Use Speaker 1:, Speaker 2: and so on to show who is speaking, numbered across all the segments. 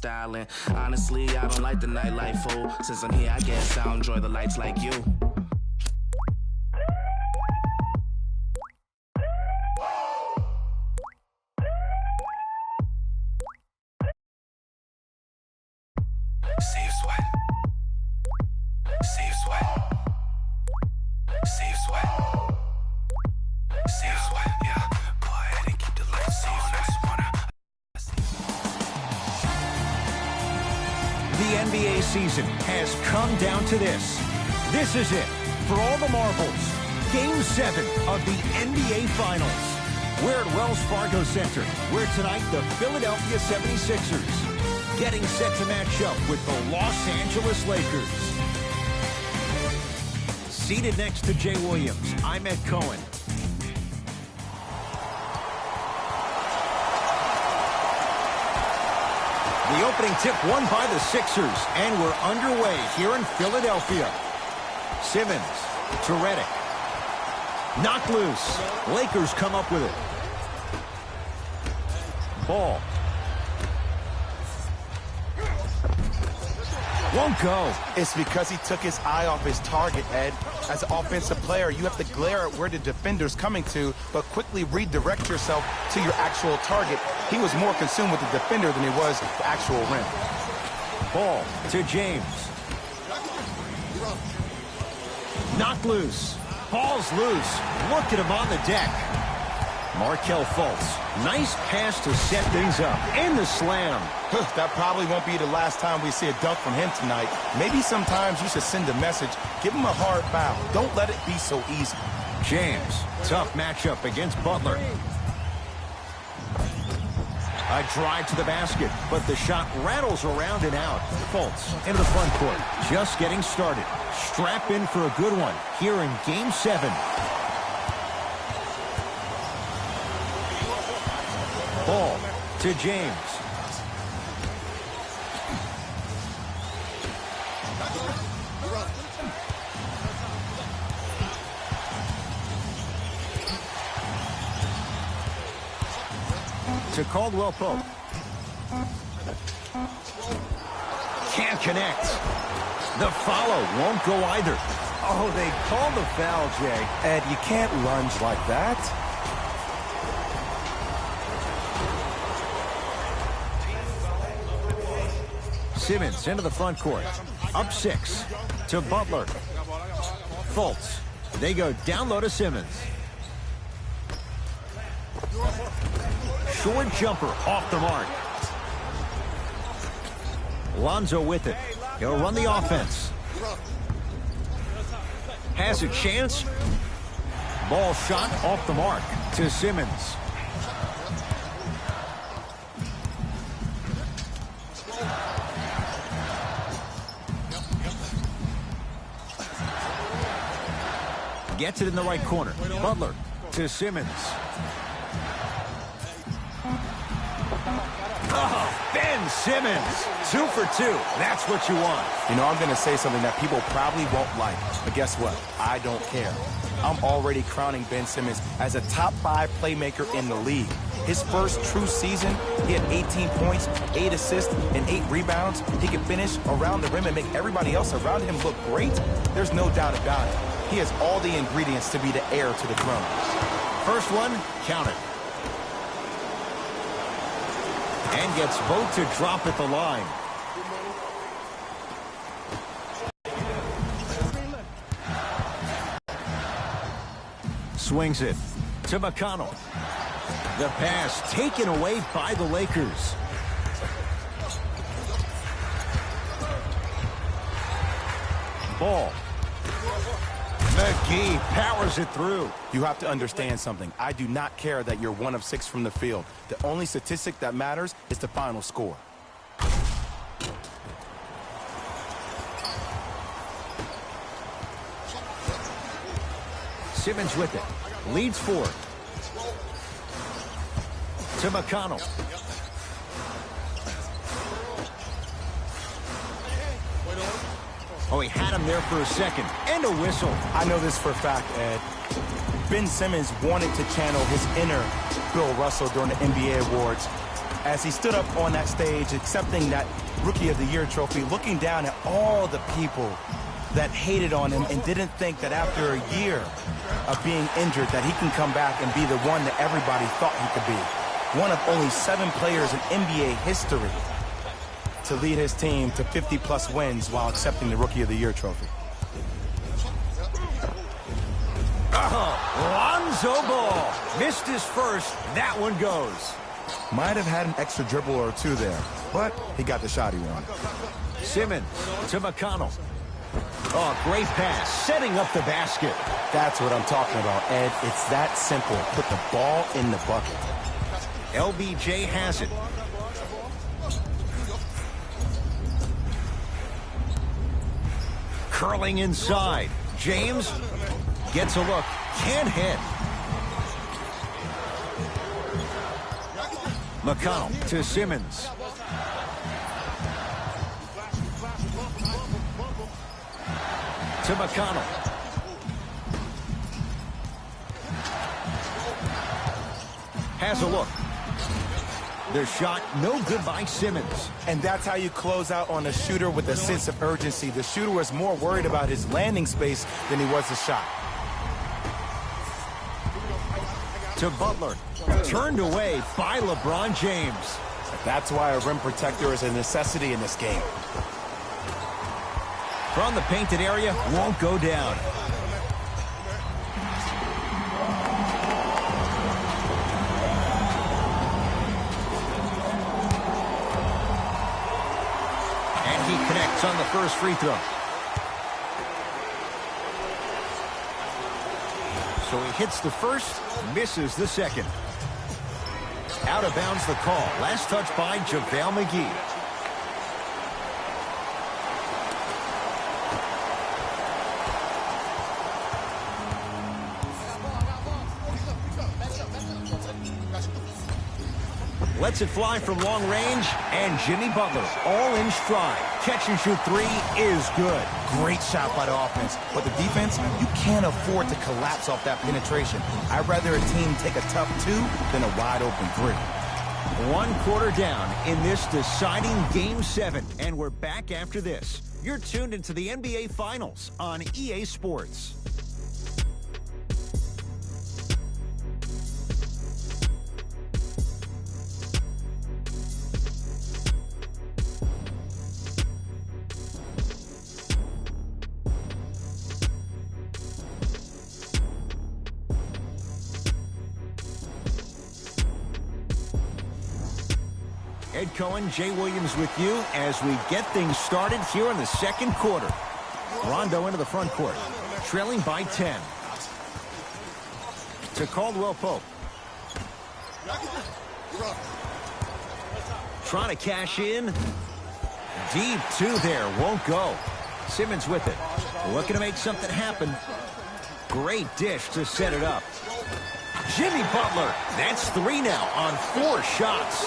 Speaker 1: styling. Honestly, I don't like the nightlife, fool. Since I'm here, I guess I'll enjoy the lights like you. Save sweat. Save sweat. Save sweat. Save sweat. Yeah. Go ahead and keep the lights on. I just wanna.
Speaker 2: The NBA season has come down to this. This is it for all the marbles. Game 7 of the NBA Finals. We're at Wells Fargo Center, where tonight the Philadelphia 76ers getting set to match up with the Los Angeles Lakers. Seated next to Jay Williams, I'm Ed Cohen. The opening tip won by the Sixers, and we're underway here in Philadelphia. Simmons to Redick. Knocked loose. Lakers come up with it. Ball. Won't go.
Speaker 3: It's because he took his eye off his target, Ed. As an offensive player, you have to glare at where the defender's coming to, but quickly redirect yourself to your actual target. He was more consumed with the defender than he was the actual rim.
Speaker 2: Ball to James. Knocked loose. Ball's loose. Look at him on the deck. Markelle Fultz. Nice pass to set things up. And the slam.
Speaker 3: That probably won't be the last time we see a dunk from him tonight. Maybe sometimes you should send a message. Give him a hard foul. Don't let it be so easy.
Speaker 2: James. Tough matchup against Butler. A drive to the basket, but the shot rattles around and out. Fultz into the front court. Just getting started. Strap in for a good one here in Game 7. Ball to James. To Caldwell Pope. Can't connect. The follow won't go either.
Speaker 4: Oh, they called the foul, Jay. Ed, you can't lunge like that.
Speaker 2: Simmons into the front court. Up 6 to Butler. Fultz. They go down low to Simmons. Short jumper off the mark. Lonzo with it. He'll run the offense. Has a chance. Ball shot off the mark to Simmons. Gets it in the right corner. Butler to Simmons. Oh, Ben Simmons. 2 for 2. That's what you want.
Speaker 3: You know, I'm going to say something that people probably won't like, but guess what? I don't care. I'm already crowning Ben Simmons as a top 5 playmaker in the league. His first true season, he had 18 points, 8 assists, and 8 rebounds. He can finish around the rim and make everybody else around him look great. There's no doubt about it. He has all the ingredients to be the heir to the throne.
Speaker 2: First one, count it. And gets both to drop at the line. Swings it to McConnell. The pass taken away by the Lakers. Ball. McGee powers it through.
Speaker 3: You have to understand something. I do not care that you're 1 of 6 from the field. The only statistic that matters is the final score.
Speaker 2: Simmons with it. Leads 4. To McConnell. Oh, he had him there for a second. And a whistle.
Speaker 3: I know this for a fact, Ed. Ben Simmons wanted to channel his inner Bill Russell during the NBA awards. as he stood up on that stage accepting that Rookie of the Year trophy, looking down at all the people that hated on him and didn't think that after a year of being injured that he can come back and be the one that everybody thought he could be. One of only 7 players in NBA history to lead his team to 50-plus wins while accepting the Rookie of the Year trophy.
Speaker 2: Lonzo Ball missed his first. That one goes.
Speaker 3: Might have had an extra dribble or two there, but he got the shot he wanted.
Speaker 2: Simmons to McConnell. Oh, great pass, setting up the basket.
Speaker 3: That's what I'm talking about, Ed. It's that simple. Put the ball in the bucket.
Speaker 2: LBJ has it. Curling inside. James gets a look. Can't hit. McConnell to Simmons. To McConnell. Has a look. Their shot no good by Simmons.
Speaker 3: And that's how you close out on a shooter with a sense of urgency. The shooter was more worried about his landing space than he was the shot.
Speaker 2: To Butler. Turned away by LeBron James.
Speaker 3: That's why a rim protector is a necessity in this game.
Speaker 2: From the painted area, won't go down. And he connects on the first free throw. So he hits the first, misses the second. Out of bounds the call. Last touch by JaVale McGee. Lets it fly from long range, and Jimmy Butler all in stride. Catch and shoot three is good.
Speaker 3: Great shot by the offense, but the defense, you can't afford to collapse off that penetration. I'd rather a team take a tough 2 than a wide open 3.
Speaker 2: 1 quarter down in this deciding Game 7, and we're back after this. You're tuned into the NBA Finals on EA Sports. Ed Cohen, Jay Williams with you as we get things started here in the second quarter. Rondo into the front court, trailing by 10. To Caldwell Pope. Trying to cash in. Deep 2 there, won't go. Simmons with it. Looking to make something happen. Great dish to set it up. Jimmy Butler, that's 3 now on 4 shots.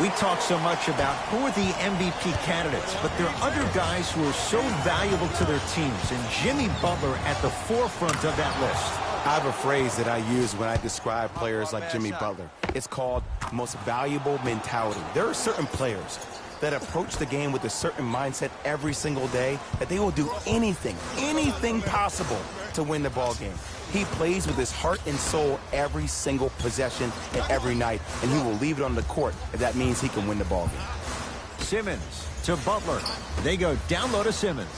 Speaker 2: We talk so much about who are the MVP candidates, but there are other guys who are so valuable to their teams, and Jimmy Butler at the forefront of that list.
Speaker 3: I have a phrase that I use when I describe players like Jimmy Butler. It's called most valuable mentality. There are certain players that approach the game with a certain mindset every single day that they will do anything possible to win the ball game. He plays with his heart and soul every single possession and every night, and he will leave it on the court if that means he can win the ball game.
Speaker 2: Simmons to Butler. They go down low to Simmons.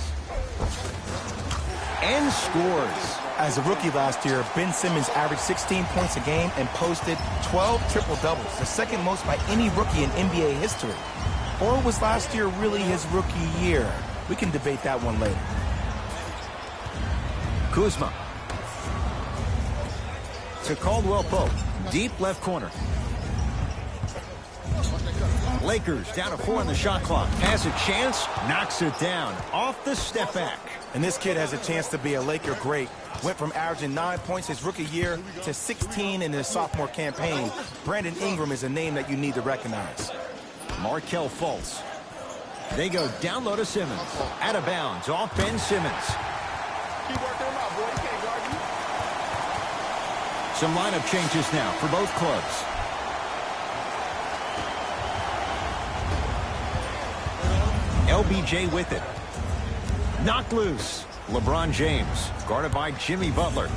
Speaker 2: And scores.
Speaker 3: As a rookie last year, Ben Simmons averaged 16 points a game and posted 12 triple-doubles, the second most by any rookie in NBA history. Or was last year really his rookie year? We can debate that one later.
Speaker 2: Kuzma. To Caldwell Pope. Deep left corner. Lakers down to 4 on the shot clock. Has a chance. Knocks it down. Off the step back.
Speaker 3: And this kid has a chance to be a Laker great. Went from averaging 9 points his rookie year to 16 in his sophomore campaign. Brandon Ingram is a name that you need to recognize.
Speaker 2: Markelle Fultz. They go down low to Simmons. Out of bounds. Off Ben Simmons.
Speaker 5: Keep working him out, boy. He can't guard you.
Speaker 2: Some lineup changes now for both clubs. LBJ with it. Knocked loose. LeBron James, guarded by Jimmy Butler.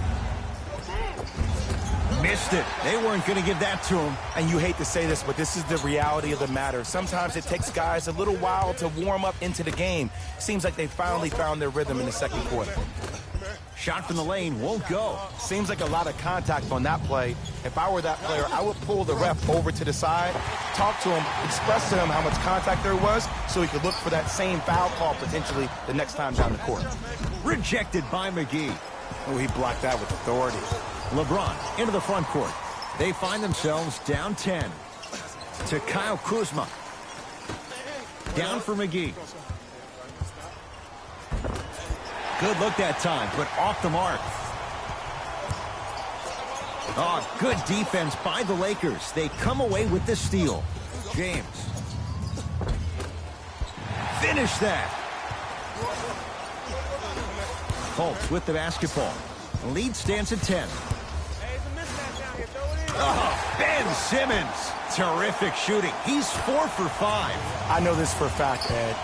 Speaker 2: Missed it. They weren't going to give that to him.
Speaker 3: And you hate to say this, but this is the reality of the matter. Sometimes it takes guys a little while to warm up into the game. Seems like they finally found their rhythm in the second quarter.
Speaker 2: Shot from the lane won't go.
Speaker 3: Seems like a lot of contact on that play. If I were that player, I would pull the ref over to the side, talk to him, express to him how much contact there was so he could look for that same foul call potentially the next time down the court.
Speaker 2: Rejected by McGee.
Speaker 3: Oh, he blocked that with authority.
Speaker 2: LeBron into the front court. They find themselves down 10. To Kyle Kuzma. Down for McGee. Good look that time, but off the mark. Oh, good defense by the Lakers. They come away with the steal. James. Finish that. Colts with the basketball. Lead stands at 10. Oh, Ben Simmons. Terrific shooting. He's 4 for 5.
Speaker 3: I know this for a fact, Ed.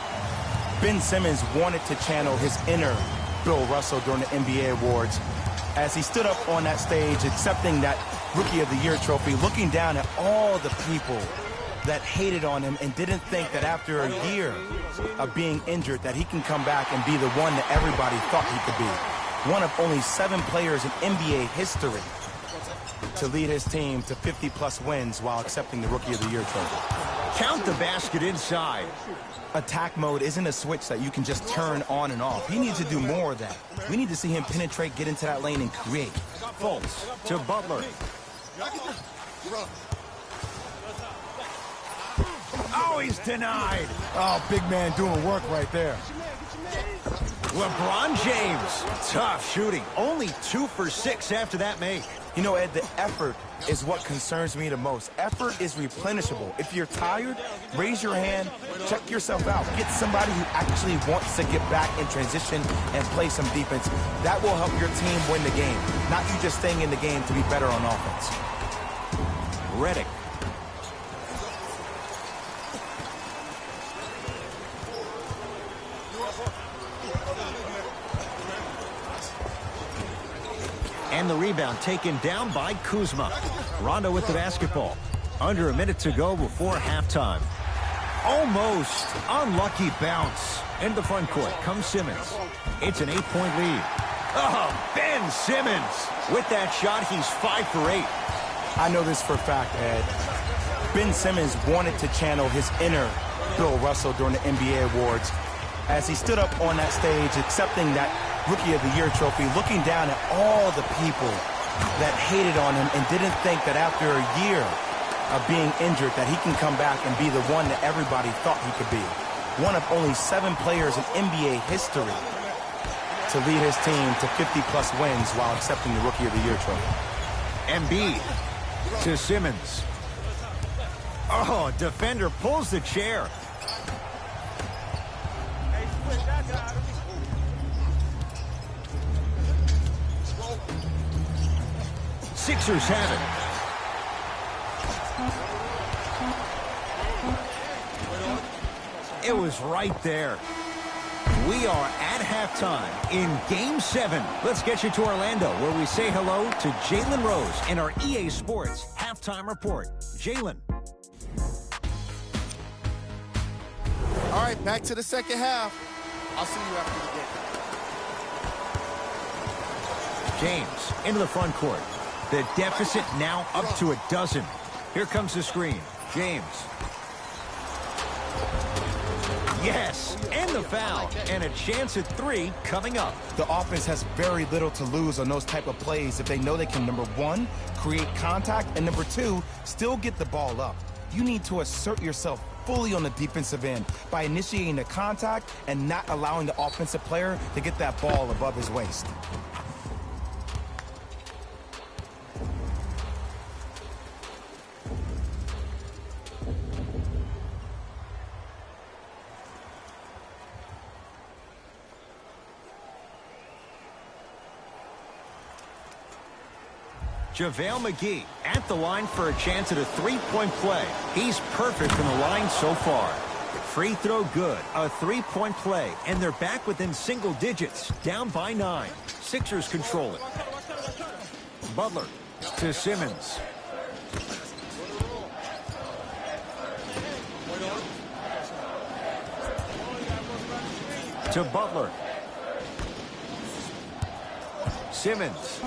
Speaker 3: Ben Simmons wanted to channel his inner Bill Russell during the NBA awards as he stood up on that stage accepting that Rookie of the Year trophy, looking down at all the people that hated on him and didn't think that after a year of being injured that he can come back and be the one that everybody thought he could be. One of only 7 players in NBA history to lead his team to 50-plus wins while accepting the Rookie of the Year trophy.
Speaker 2: Count the basket inside.
Speaker 3: Attack mode isn't a switch that you can just turn on and off. He needs to do more of that. We need to see him penetrate, get into that lane, and create.
Speaker 2: Fultz to Butler. Oh, he's denied.
Speaker 3: Oh, big man doing work right there.
Speaker 2: LeBron James. Tough shooting. Only 2 for 6 after that make.
Speaker 3: You know, Ed, the effort is what concerns me the most. Effort is replenishable. If you're tired, raise your hand, check yourself out. Get somebody who actually wants to get back in transition and play some defense. That will help your team win the game, not you just staying in the game to be better on offense.
Speaker 2: Redick. And the rebound taken down by Kuzma. Rondo with the basketball. Under a minute to go before halftime. Almost unlucky bounce. Into the front court comes Simmons. It's an 8-point lead. Oh, Ben Simmons. With that shot, he's 5 for 8.
Speaker 3: I know this for a fact, Ed. Ben Simmons wanted to channel his inner Bill Russell during the NBA awards as he stood up on that stage accepting that Rookie of the Year trophy, looking down at all the people that hated on him and didn't think that after a year of being injured that he can come back and be the one that everybody thought he could be. One of only 7 players in NBA history to lead his team to 50-plus wins while accepting the Rookie of the Year trophy.
Speaker 2: Embiid to Simmons. Oh, defender pulls the chair. Sixers have it. It was right there. We are at halftime in Game 7. Let's get you to Orlando, where we say hello to Jalen Rose in our EA Sports Halftime Report. Jalen.
Speaker 5: All right, back to the second half. I'll see you after the game.
Speaker 2: James into the front court. The deficit now up to 12. Here comes the screen. James. Yes, and the foul. And a chance at 3 coming up.
Speaker 3: The offense has very little to lose on those type of plays if they know they can, number 1, create contact, and number 2, still get the ball up. You need to assert yourself fully on the defensive end by initiating the contact and not allowing the offensive player to get that ball above his waist.
Speaker 2: JaVale McGee at the line for a chance at a 3-point play. He's perfect from the line so far. Free throw good. A three-point play. And they're back within single digits. Down by 9. Sixers control it. Butler to Simmons. To Butler. Simmons.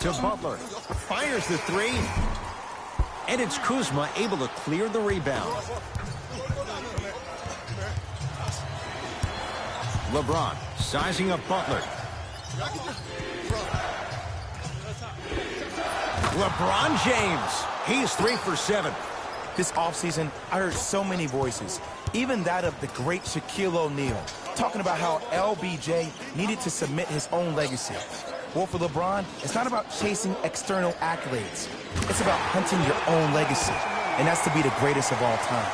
Speaker 2: To Butler. Fires the three. And it's Kuzma able to clear the rebound. LeBron sizing up Butler. LeBron James. He's 3 for 7.
Speaker 3: This offseason, I heard so many voices, even that of the great Shaquille O'Neal, talking about how LBJ needed to submit his own legacy. Well, for LeBron, it's not about chasing external accolades. It's about hunting your own legacy, and that's to be the greatest of all time.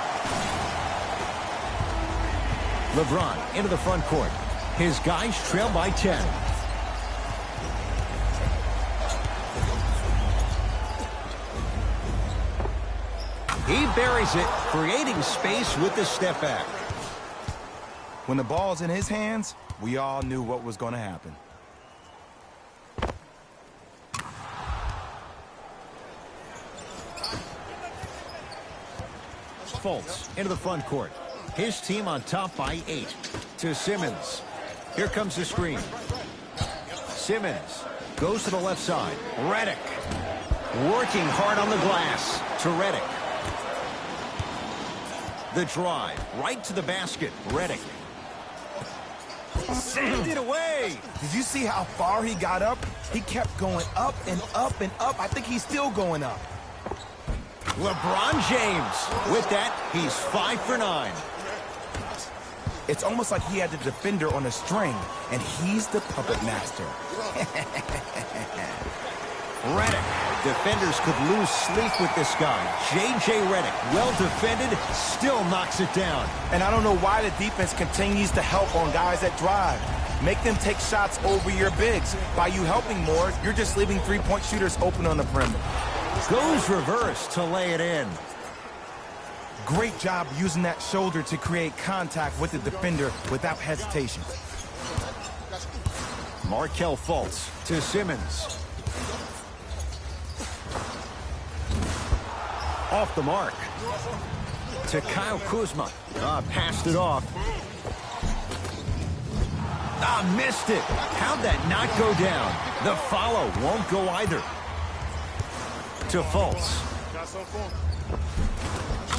Speaker 2: LeBron into the front court. His guys trail by 10. He buries it, creating space with the step back.
Speaker 3: When the ball's in his hands, we all knew what was going to happen.
Speaker 2: Fultz into the front court. His team on top by 8. To Simmons. Here comes the screen. Simmons goes to the left side. Redick working hard on the glass. To Redick. The drive right to the basket. Redick. Sent it away.
Speaker 3: Did you see how far he got up? He kept going up and up and up. I think he's still going up.
Speaker 2: LeBron James. With that, he's 5 for 9.
Speaker 3: It's almost like he had the defender on a string, and he's the puppet master.
Speaker 2: Redick. Defenders could lose sleep with this guy. J.J. Redick, well defended, still knocks it down.
Speaker 3: And I don't know why the defense continues to help on guys that drive. Make them take shots over your bigs. By you helping more, you're just leaving three-point shooters open on the perimeter.
Speaker 2: Goes reverse to lay it in.
Speaker 3: Great job using that shoulder to create contact with the defender without hesitation.
Speaker 2: Markelle Fultz to Simmons. Off the mark. To Kyle Kuzma. Passed it off. Missed it. How'd that not go down? The follow won't go either. To Fultz.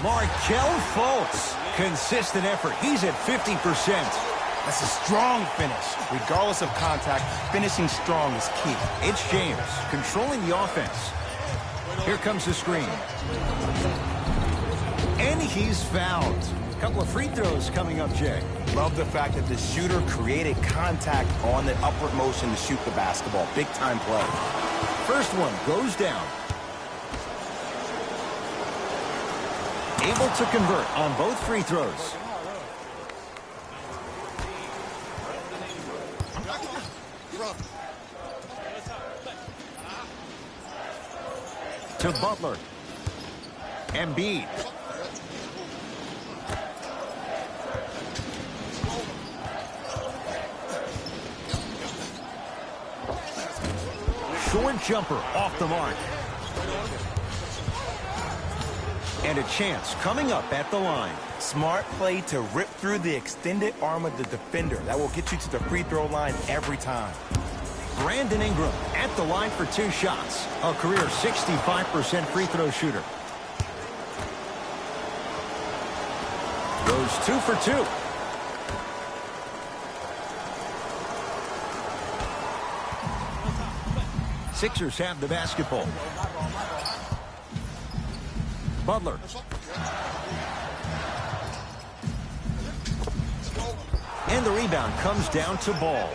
Speaker 2: Markelle Fultz. Consistent effort. He's at 50%.
Speaker 3: That's a strong finish. Regardless of contact, finishing strong is key.
Speaker 2: It's James controlling the offense. Here comes the screen. And he's fouled. A couple of free throws coming up, Jay.
Speaker 3: Love the fact that the shooter created contact on the upward motion to shoot the basketball. Big time play.
Speaker 2: First one goes down. Able to convert on both free throws. To Butler. Embiid. Short jumper off the mark. And a chance coming up at the line.
Speaker 3: Smart play to rip through the extended arm of the defender. That will get you to the free throw line every time.
Speaker 2: Brandon Ingram at the line for 2 shots. A career 65% free throw shooter. Goes 2 for 2. Sixers have the basketball. Butler. And the rebound comes down to Ball.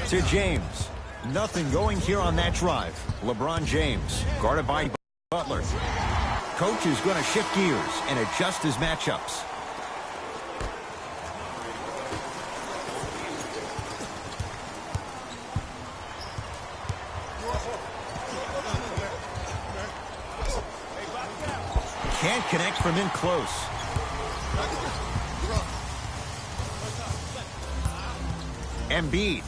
Speaker 2: To James. Nothing going here on that drive. LeBron James guarded by Butler. Coach is going to shift gears and adjust his matchups. Can't connect from in close. Embiid.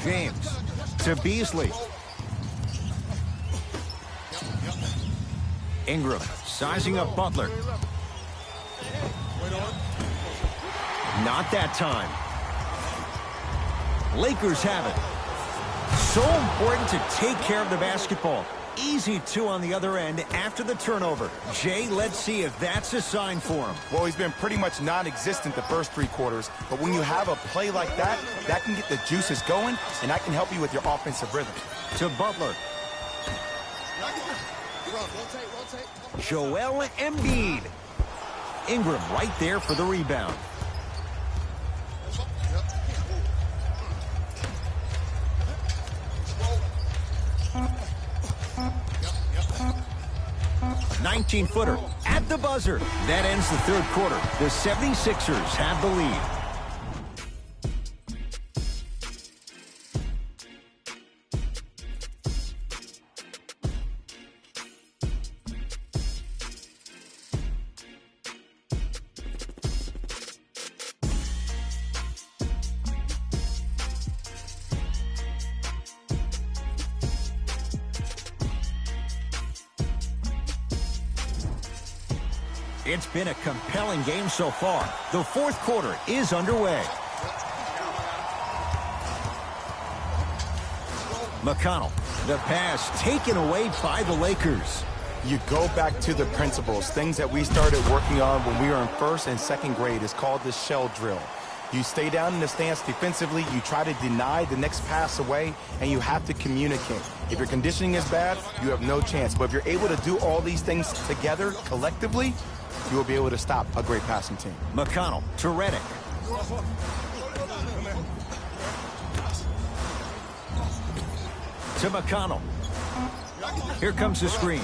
Speaker 2: James to Beasley. Ingram sizing up Butler. Not that time. Lakers have it. So important to take care of the basketball. Easy two on the other end after the turnover. Jay, let's see if that's a sign for him.
Speaker 3: Well, he's been pretty much non-existent the first 3 quarters, but when you have a play like that, that can get the juices going, and that can help you with your offensive rhythm.
Speaker 2: To Butler. Joel Embiid. Ingram right there for the rebound. Footer at the buzzer. That ends the third quarter. The 76ers have the lead. It's been a compelling game so far. The fourth quarter is underway. McConnell, the pass taken away by the Lakers.
Speaker 3: You go back to the principles, things that we started working on when we were in first and second grade. It's called the shell drill. You stay down in the stance defensively, you try to deny the next pass away, and you have to communicate. If your conditioning is bad, you have no chance. But if you're able to do all these things together, collectively, you will be able to stop a great passing team.
Speaker 2: McConnell to Redick. To McConnell. Here comes the screen.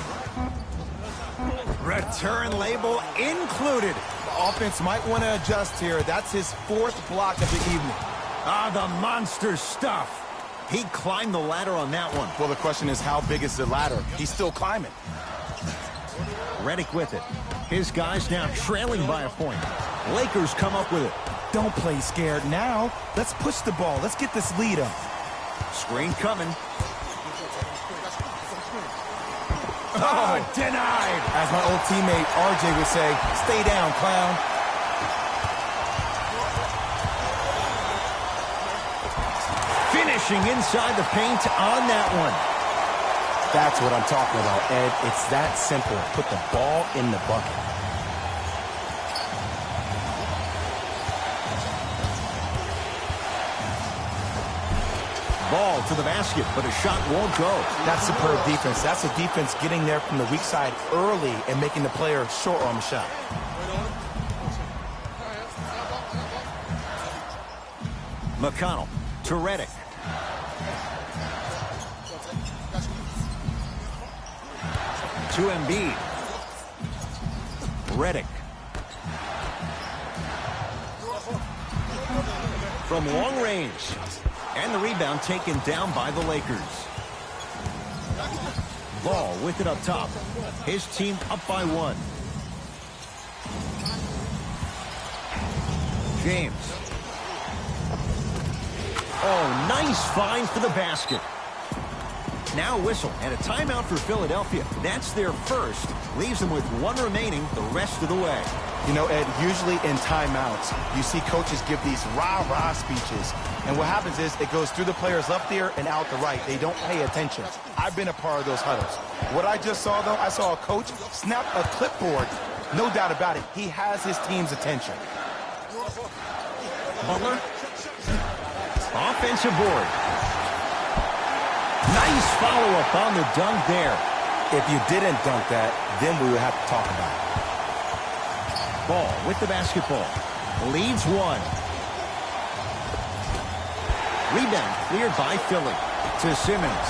Speaker 2: Return label included.
Speaker 3: The offense might want to adjust here. That's his 4th block of the evening.
Speaker 2: Ah, the monster stuff. He climbed the ladder on that one.
Speaker 3: Well, the question is, how big is the ladder? He's still climbing.
Speaker 2: Redick with it. His guys now trailing by a point. Lakers come up with it.
Speaker 3: Don't play scared now. Let's push the ball. Let's get this lead up.
Speaker 2: Screen coming. Oh, denied.
Speaker 3: As my old teammate RJ would say, stay down, clown.
Speaker 2: Finishing inside the paint on that one.
Speaker 3: That's what I'm talking about, Ed. It's that simple. Put the ball in the bucket.
Speaker 2: Ball to the basket, but a shot won't go.
Speaker 3: That's superb defense. That's a defense getting there from the weak side early and making the player short on the shot.
Speaker 2: McConnell to Redick. To Embiid. Redick. From long range. And the rebound taken down by the Lakers. Ball with it up top. His team up by 1. James. Oh, nice find for the basket. Now a whistle and a timeout for Philadelphia. That's their first. Leaves them with 1 remaining the rest of the way.
Speaker 3: You know, Ed, usually in timeouts, you see coaches give these rah-rah speeches. And what happens is it goes through the players left ear and out the right. They don't pay attention. I've been a part of those huddles. What I just saw, though, I saw a coach snap a clipboard. No doubt about it. He has his team's attention.
Speaker 2: Butler. Offensive board. Nice follow-up on the dunk there.
Speaker 3: If you didn't dunk that, then we would have to talk about it.
Speaker 2: Ball with the basketball. Leads 1. Rebound cleared by Philly. To Simmons.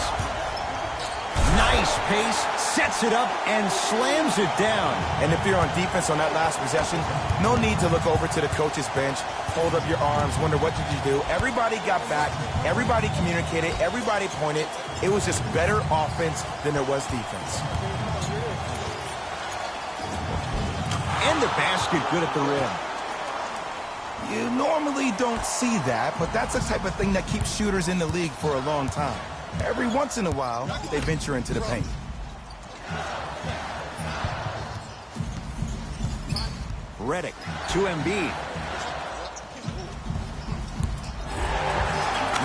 Speaker 2: Nice Nice pace, sets it up, and slams it down.
Speaker 3: And if you're on defense on that last possession, no need to look over to the coach's bench, hold up your arms, wonder what did you do. Everybody got back, everybody communicated, everybody pointed. It was just better offense than there was defense.
Speaker 2: And the basket good at the rim.
Speaker 3: You normally don't see that, but that's the type of thing that keeps shooters in the league for a long time. Every once in a while, they venture into the paint.
Speaker 2: Redick to Embiid.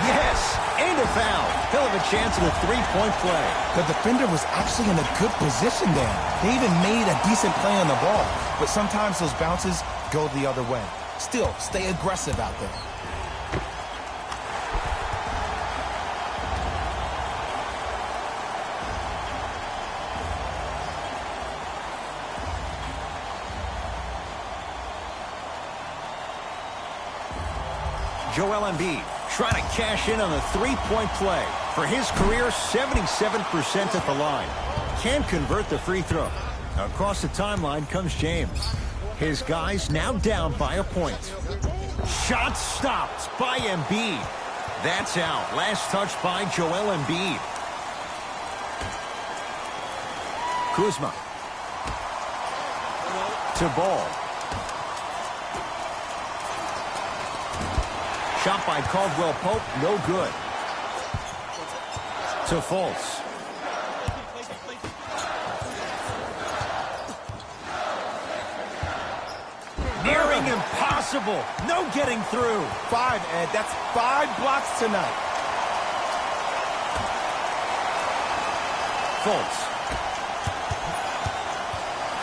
Speaker 2: Yes, and a foul. He'll have a chance at a three-point play.
Speaker 3: The defender was actually in a good position there. They even made a decent play on the ball, but sometimes those bounces go the other way. Still, stay aggressive out there.
Speaker 2: Joel Embiid trying to cash in on a three-point play. For his career, 77% at the line. Can't convert the free throw. Across the timeline comes James. His guys now down by a point. Shot stopped by Embiid. That's out. Last touch by Joel Embiid. Kuzma. To Ball. Shot by Caldwell Pope, no good. To Fultz. Nearing impossible. No getting through.
Speaker 3: 5, Ed. That's 5 blocks tonight.
Speaker 2: Fultz.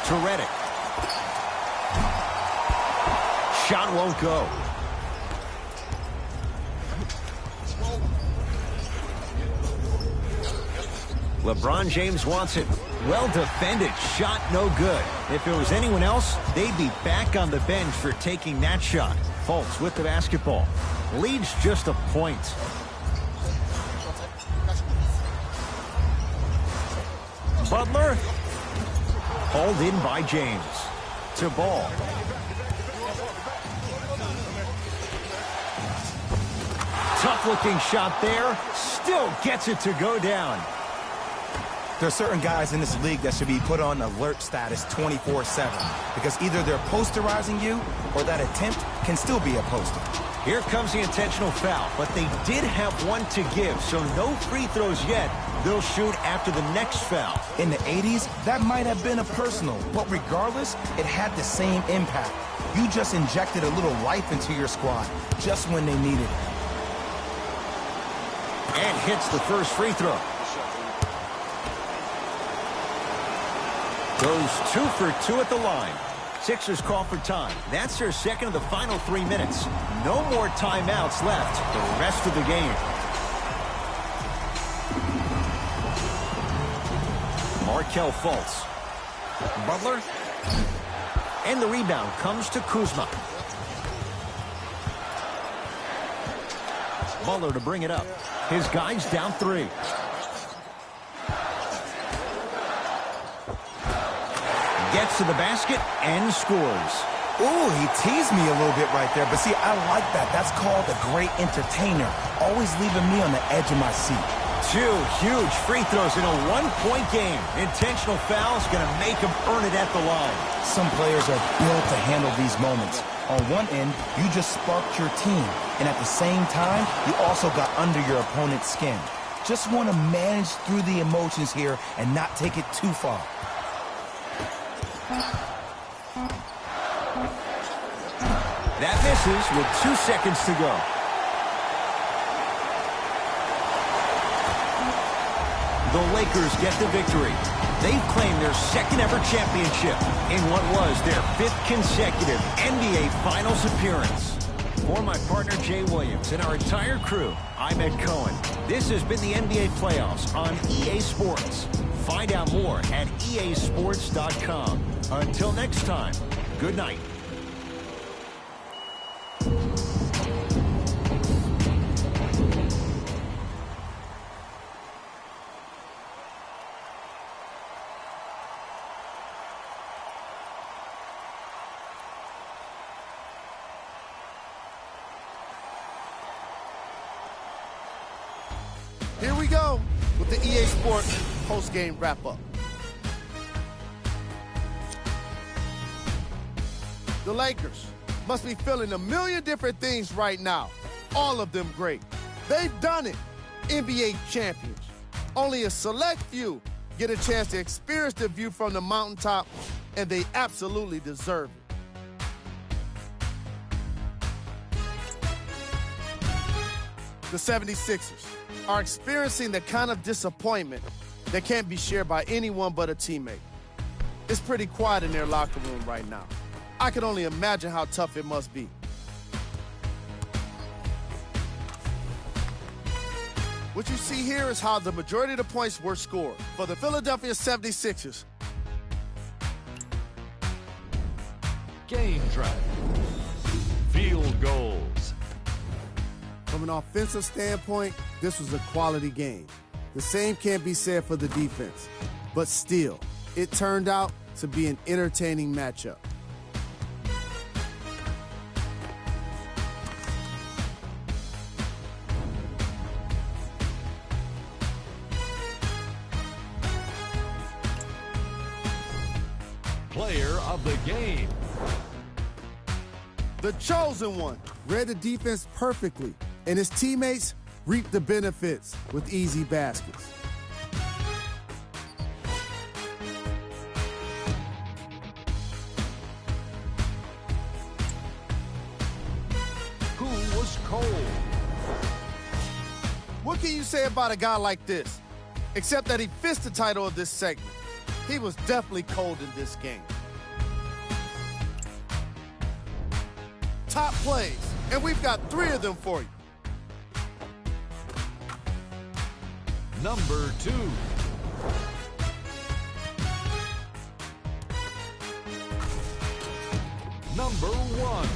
Speaker 2: To Redick. Shot won't go. LeBron James wants it. Well defended. Shot no good. If it was anyone else, they'd be back on the bench for taking that shot. Fultz with the basketball. Leads just a point. Butler. Hauled in by James. To Ball. Tough looking shot there. Still gets it to go down.
Speaker 3: There are certain guys in this league that should be put on alert status 24/7 because either they're posterizing you or that attempt can still be a poster.
Speaker 2: Here comes the intentional foul, but they did have one to give, so no free throws yet. They'll shoot after the next foul.
Speaker 3: In the 80s, that might have been a personal, but regardless, it had the same impact. You just injected a little life into your squad just when they needed it.
Speaker 2: And hits the first free throw. Goes 2 for 2 at the line. Sixers call for time. That's their second of the final 3 minutes. No more timeouts left the rest of the game. Markelle Fultz. Butler. And the rebound comes to Kuzma. Butler to bring it up. His guys down 3. Gets to the basket and scores.
Speaker 3: Ooh, he teased me a little bit right there. But see, I like that. That's called a great entertainer. Always leaving me on the edge of my seat.
Speaker 2: 2 huge free throws in a one-point game. Intentional foul is going to make him earn it at the line.
Speaker 3: Some players are built to handle these moments. On one end, you just sparked your team. And at the same time, you also got under your opponent's skin. Just want to manage through the emotions here and not take it too far.
Speaker 2: That misses with 2 seconds to go. The Lakers get the victory. They've claimed their second ever championship in what was their 5th consecutive NBA Finals appearance. For my partner Jay Williams and our entire crew, I'm Ed Cohen. This has been the NBA Playoffs on EA Sports. Find out more at easports.com. Until next time, good night.
Speaker 5: we go with the EA Sports post-game wrap-up. The Lakers must be feeling a million different things right now, all of them great. They've done it, NBA champions. Only a select few get a chance to experience the view from the mountaintop, and they absolutely deserve it. The 76ers are experiencing the kind of disappointment that can't be shared by anyone but a teammate. It's pretty quiet in their locker room right now. I can only imagine how tough it must be. What you see here is how the majority of the points were scored for the Philadelphia 76ers.
Speaker 2: Game track. Field goals.
Speaker 5: From an offensive standpoint, this was a quality game. The same can't be said for the defense. But still, it turned out to be an entertaining matchup.
Speaker 2: Player of the game.
Speaker 5: The chosen one read the defense perfectly, and his teammates reaped the benefits with easy baskets.
Speaker 2: Who was cold?
Speaker 5: What can you say about a guy like this? Except that he fits the title of this segment. He was definitely cold in this game. Top plays, and we've got 3 of them for you.
Speaker 2: Number 2. Number 1.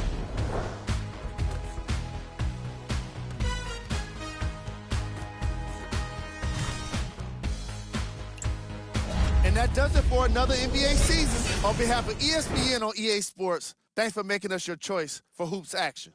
Speaker 5: And that does it for another NBA season. On behalf of ESPN on EA Sports, thanks for making us your choice for hoops action.